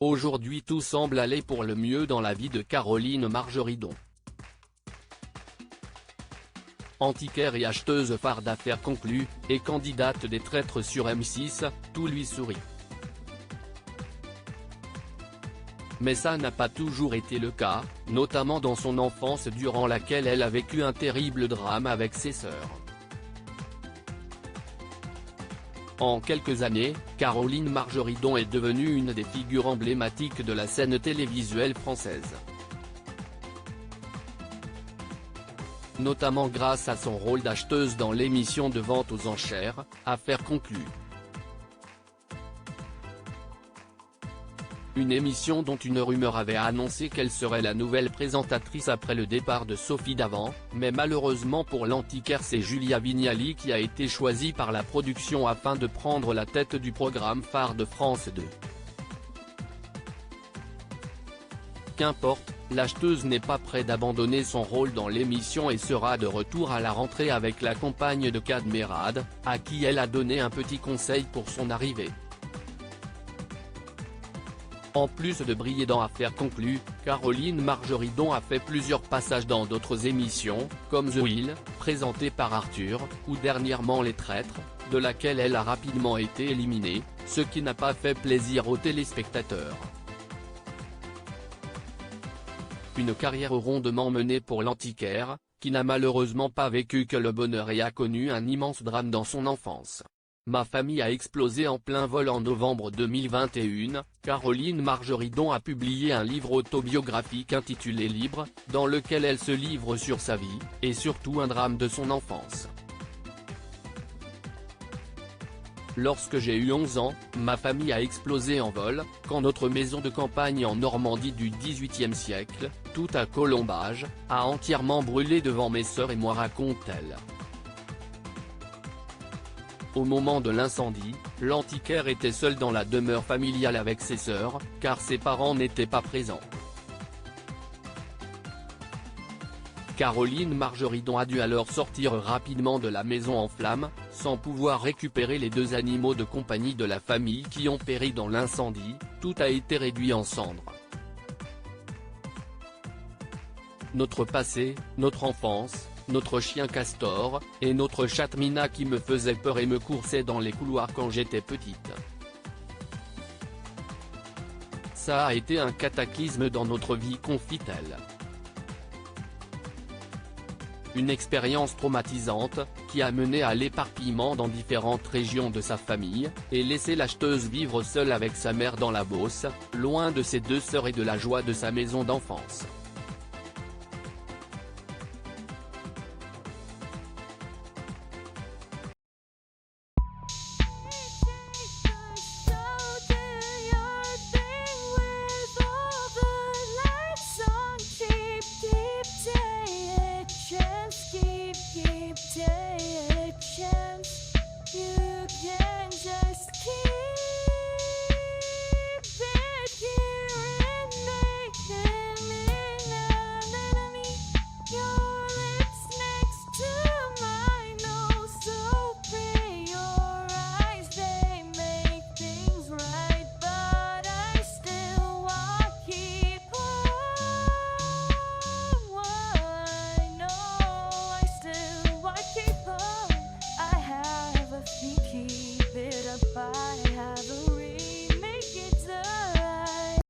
Aujourd'hui tout semble aller pour le mieux dans la vie de Caroline Margeridon. Antiquaire et acheteuse phare d'affaires conclue, et candidate des traîtres sur M6, tout lui sourit. Mais ça n'a pas toujours été le cas, notamment dans son enfance durant laquelle elle a vécu un terrible drame avec ses sœurs. En quelques années, Caroline Margeridon est devenue une des figures emblématiques de la scène télévisuelle française. Notamment grâce à son rôle d'acheteuse dans l'émission de vente aux enchères, Affaires conclues. Une émission dont une rumeur avait annoncé qu'elle serait la nouvelle présentatrice après le départ de Sophie Davant, mais malheureusement pour l'antiquaire c'est Julia Vignali qui a été choisie par la production afin de prendre la tête du programme phare de France 2. Qu'importe, l'acheteuse n'est pas près d'abandonner son rôle dans l'émission et sera de retour à la rentrée avec la compagne de Kad Merad, à qui elle a donné un petit conseil pour son arrivée. En plus de briller dans Affaires conclues, Caroline Margeridon a fait plusieurs passages dans d'autres émissions, comme The Wheel, présenté par Arthur, ou dernièrement Les Traîtres, de laquelle elle a rapidement été éliminée, ce qui n'a pas fait plaisir aux téléspectateurs. Une carrière rondement menée pour l'antiquaire, qui n'a malheureusement pas vécu que le bonheur et a connu un immense drame dans son enfance. Ma famille a explosé en plein vol en novembre 2021, Caroline Margeridon a publié un livre autobiographique intitulé Libre, dans lequel elle se livre sur sa vie, et surtout un drame de son enfance. Lorsque j'ai eu 11 ans, ma famille a explosé en vol, quand notre maison de campagne en Normandie du XVIIIe siècle, tout à colombage, a entièrement brûlé devant mes sœurs et moi, raconte-t-elle. Au moment de l'incendie, l'antiquaire était seul dans la demeure familiale avec ses sœurs, car ses parents n'étaient pas présents. Caroline Margeridon a dû alors sortir rapidement de la maison en flammes, sans pouvoir récupérer les 2 animaux de compagnie de la famille qui ont péri dans l'incendie, tout a été réduit en cendres. Notre passé, notre enfance, notre chien Castor, et notre chatte Mina qui me faisait peur et me coursait dans les couloirs quand j'étais petite. Ça a été un cataclysme dans notre vie, confie-t-elle. Une expérience traumatisante, qui a mené à l'éparpillement dans différentes régions de sa famille, et laissé l'acheteuse vivre seule avec sa mère dans la Beauce, loin de ses 2 sœurs et de la joie de sa maison d'enfance.